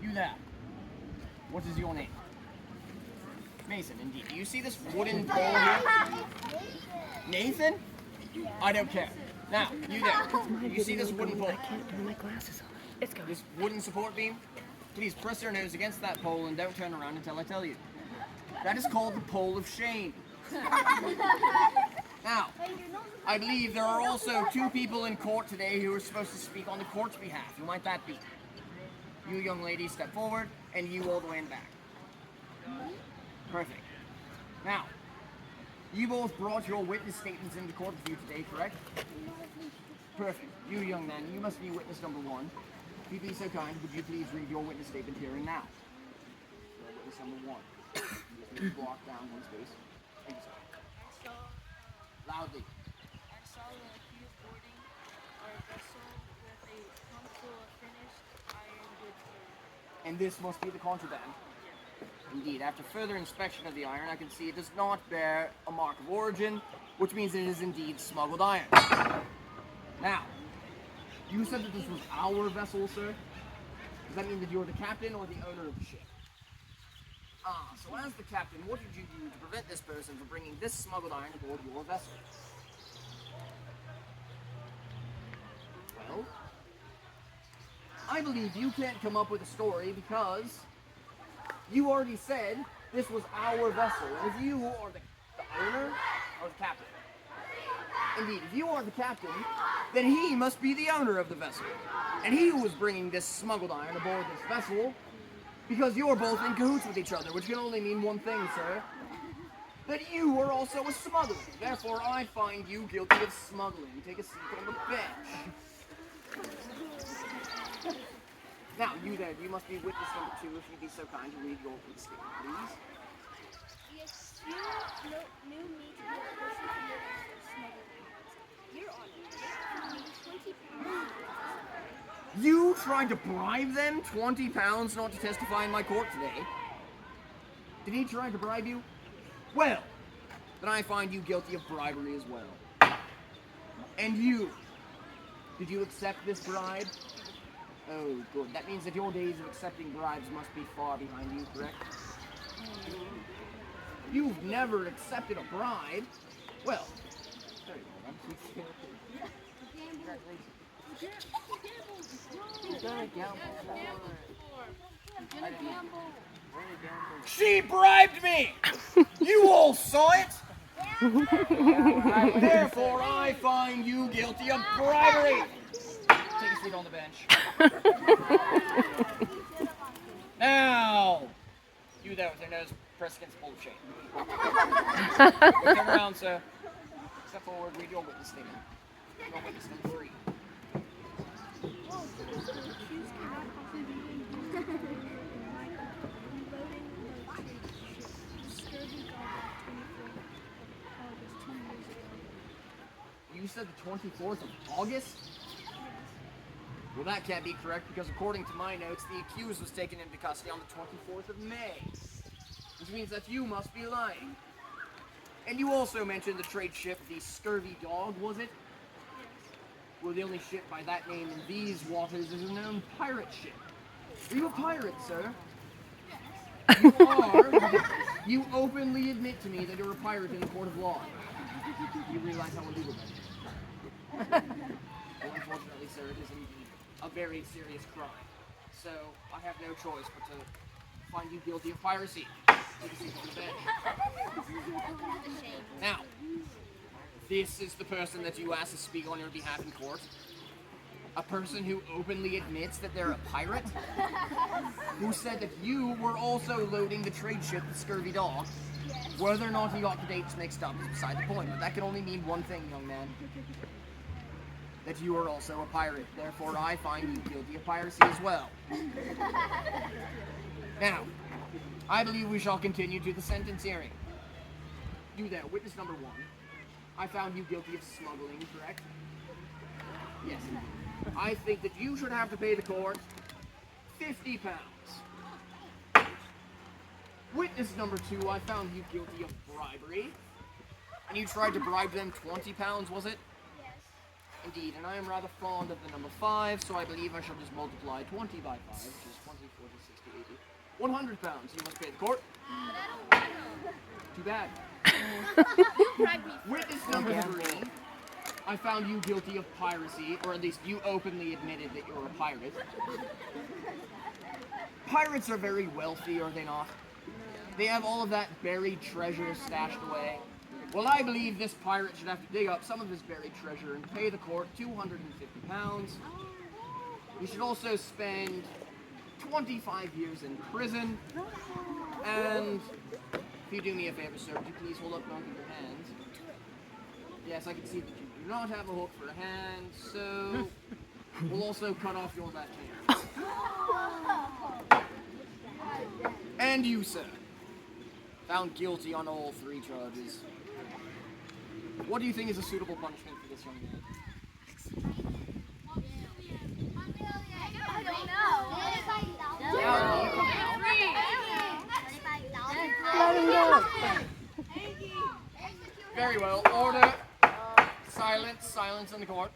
You there. What is your name? Mason, indeed. Do you see this wooden pole here? Nathan? I don't care. Now, you there. Do you see this wooden pole? I can't put my glasses on. Let's go. This wooden support beam? Please press your nose against that pole and don't turn around until I tell you. That is called the pole of shame. Now, I believe there are also 2 people in court today who are supposed to speak on the court's behalf. Who might that be? You young ladies step forward, and you all the way in the back. Perfect. Now, you both brought your witness statements into court with you today, correct? Perfect. You young man, you must be witness number 1. If you be so kind, would you please read your witness statement here and now? Witness number 1. You just need to block down one space. Thank you, sir. Loudly. I saw the accused boarding our vessel with a pump full of finished iron goods. And this must be the contraband. Indeed, after further inspection of the iron, I can see it does not bear a mark of origin, which means it is indeed smuggled iron. Now, you said that this was our vessel, sir? Does that mean that you're the captain or the owner of the ship? Ah, so as the captain, what did you do to prevent this person from bringing this smuggled iron aboard your vessel? Well, I believe you can't come up with a story because you already said this was our vessel. And if you are the owner or the captain, indeed, if you are the captain, then he must be the owner of the vessel. And he was bringing this smuggled iron aboard this vessel because you're both in cahoots with each other, which can only mean one thing, sir. That you were also a smuggler. Therefore, I find you guilty of smuggling. Take a seat on the bench. Now, you there, you must be witness number 2 if you'd be so kind to read your witness statement, please. Yes, you knew me to be a person committed to smuggling. Your Honor, 20 pounds. You tried to bribe them 20 pounds not to testify in my court today? Did he try to bribe you? Well, then I find you guilty of bribery as well. And you, did you accept this bribe? Oh, good. That means that your days of accepting bribes must be far behind you, correct? You've never accepted a bribe? Well, there you go. She bribed me! You all saw it? Therefore, I find you guilty of bribery. Take a seat on the bench. Now, you there with your nose pressed against the pole of shame. Turn around, sir. Step forward, read your witness statement. Your witness number 3. You said the 24th of August? Well, that can't be correct because according to my notes, the accused was taken into custody on the 24th of May. Which means that you must be lying. And you also mentioned the trade ship, the Scurvy Dog, was it? Well, the only ship by that name in these waters is a known pirate ship. Are you a pirate, sir? You are. You openly admit to me that you're a pirate in the court of law. You realize how illegal that is. Well, unfortunately, sir, it is indeed a very serious crime. So, I have no choice but to find you guilty of piracy. Take a seat on the bench. Now, this is the person that you asked to speak on your behalf in court. A person who openly admits that they're a pirate. Who said that you were also loading the trade ship, the Scurvy Dog. Whether or not he got the dates mixed up is beside the point, but that can only mean one thing, young man. That you are also a pirate. Therefore, I find you guilty of piracy as well. Now, I believe we shall continue to the sentence hearing. You there, witness number 1. I found you guilty of smuggling, correct? Yes. I think that you should have to pay the court 50 pounds. Witness number 2, I found you guilty of bribery. And you tried to bribe them 20 pounds, was it? Yes. Indeed, and I am rather fond of the number 5, so I believe I shall just multiply 20 by 5, which is 20, 40, 60, 80. 100 pounds, you must pay the court. Too bad. Witness number 3, I found you guilty of piracy, or at least you openly admitted that you're a pirate. Pirates are very wealthy, are they not? They have all of that buried treasure stashed away. Well, I believe this pirate should have to dig up some of his buried treasure and pay the court 250 pounds. He should also spend 25 years in prison. And if you do me a favor, sir, would you please hold up both of your hands? Yes, I can see that you do not have a hook for a hand, so we'll also cut off your left hand. And you, sir, found guilty on all 3 charges. What do you think is a suitable punishment for this young man? I don't know. Let him go. Very well. Order. Silence in the court.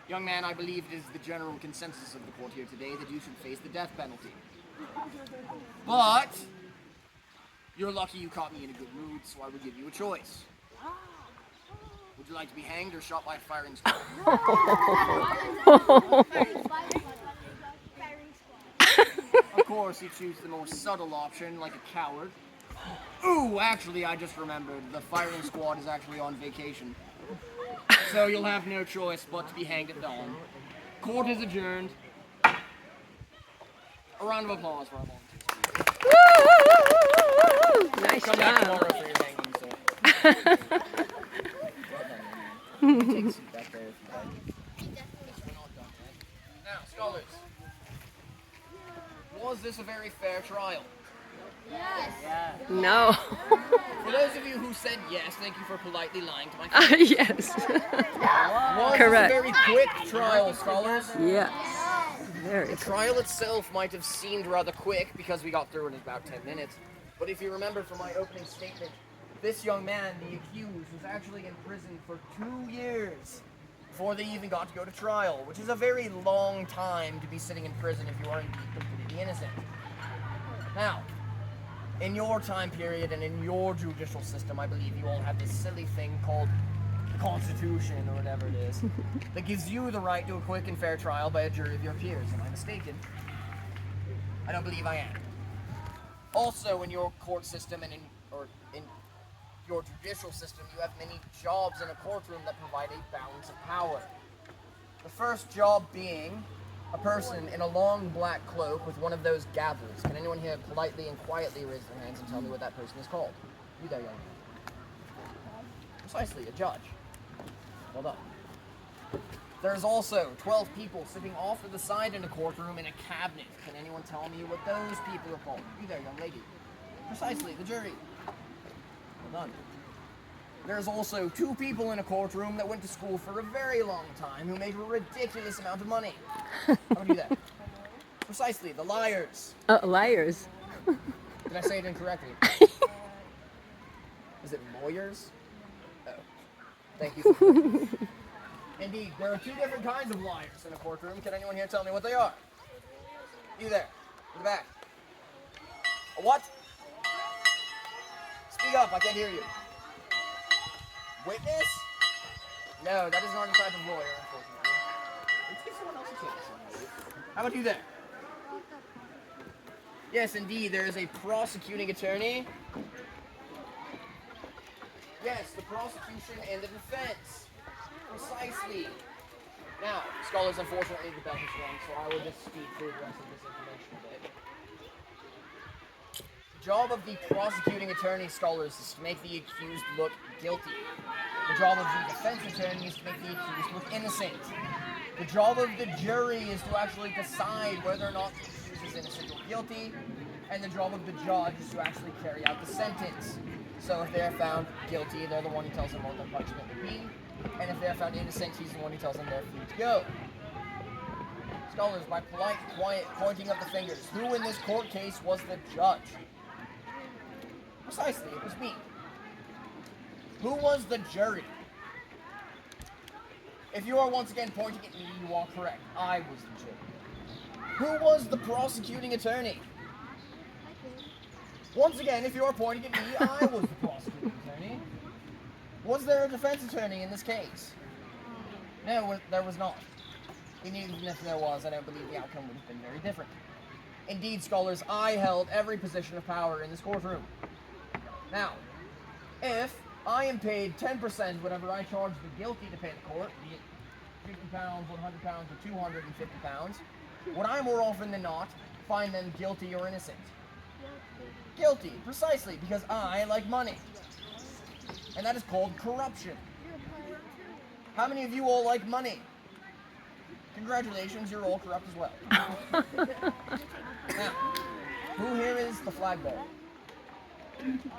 Young man, I believe it is the general consensus of the court here today that you should face the death penalty. But you're lucky you caught me in a good mood, so I will give you a choice. Would you like to be hanged or shot by a firing squad? Of course, you choose the more subtle option, like a coward. Ooh, actually, I just remembered. The firing squad is actually on vacation. So you'll have no choice but to be hanged at dawn. Court is adjourned. A round of applause for our volunteers. Nice Come back job. tomorrow for your hanging, sir. Take a seat back there if you like. We're not done yet. Now, scholars. Was this a very fair trial? No. For those of you who said yes, thank you for politely lying to my face. Yes. Was Correct. this a very quick trial, scholars? Yes. Very The cool. trial itself might have seemed rather quick because we got through it in about 10 minutes. But if you remember from my opening statement, this young man, the accused, was actually in prison for 2 years before they even got to go to trial, which is a very long time to be sitting in prison if you are indeed completely innocent. Now, in your time period and in your judicial system, I believe you all have this silly thing called the Constitution or whatever it is that gives you the right to a quick and fair trial by a jury of your peers. Am I mistaken? I don't believe I am. Also, in your court system and in your judicial system, you have many jobs in a courtroom that provide a balance of power. The first job being a person in a long black cloak with one of those gavels. Can anyone here politely and quietly raise their hands and tell me what that person is called? You there, young man. Precisely, a judge. Well done. There's also 12 people sitting off to the side in a courtroom in a cabinet. Can anyone tell me what those people are called? You there, young lady. Precisely, the jury. Well done. There's also 2 people in a courtroom that went to school for a very long time who made a ridiculous amount of money. How would you do that? Precisely, the liars. Liars. Did I say it incorrectly? Is it lawyers? Oh. Thank you. Indeed, there are 2 different kinds of liars in a courtroom. Can anyone here tell me what they are? You there, in the back. A what? Speak up, I can't hear you. Witness? No, that is not a type of lawyer, unfortunately. Let's give someone else a chance. How about you there? Yes, indeed, there is a prosecuting attorney. Yes, the prosecution and the defense. Precisely. Now, scholars, unfortunately, the bell has rung, so I will just speed through the rest of this information a bit. The job of the prosecuting attorney, scholars, is to make the accused look guilty. The job of the defense attorney is to make the accused look innocent. The job of the jury is to actually decide whether or not the accused is innocent or guilty. And the job of the judge is to actually carry out the sentence. So if they're found guilty, they're the one who tells them what their punishment would be. And if they're found innocent, he's the one who tells them they're free to go. Scholars, by polite, quiet pointing of the fingers, who in this court case was the judge? Precisely, it was me. Who was the jury? If you are once again pointing at me, you are correct. I was the jury. Who was the prosecuting attorney? Once again, if you are pointing at me, I was the prosecuting attorney. Was there a defense attorney in this case? No, there was not. And even if there was, I don't believe the outcome would have been very different. Indeed, scholars, I held every position of power in this courtroom. Now, if I am paid 10% whatever I charge the guilty to pay the court, be it £50, £100, or £250, would I more often than not find them guilty or innocent? Guilty, precisely, because I like money. And that is called corruption. How many of you all like money? Congratulations, you're all corrupt as well. Now, who here is the flag bearer?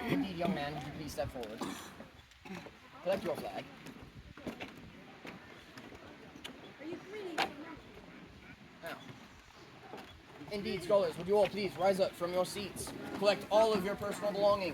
Indeed, young man, would you please step forward? Collect your flag. Now, indeed, scholars, would you all please rise up from your seats, collect all of your personal belongings.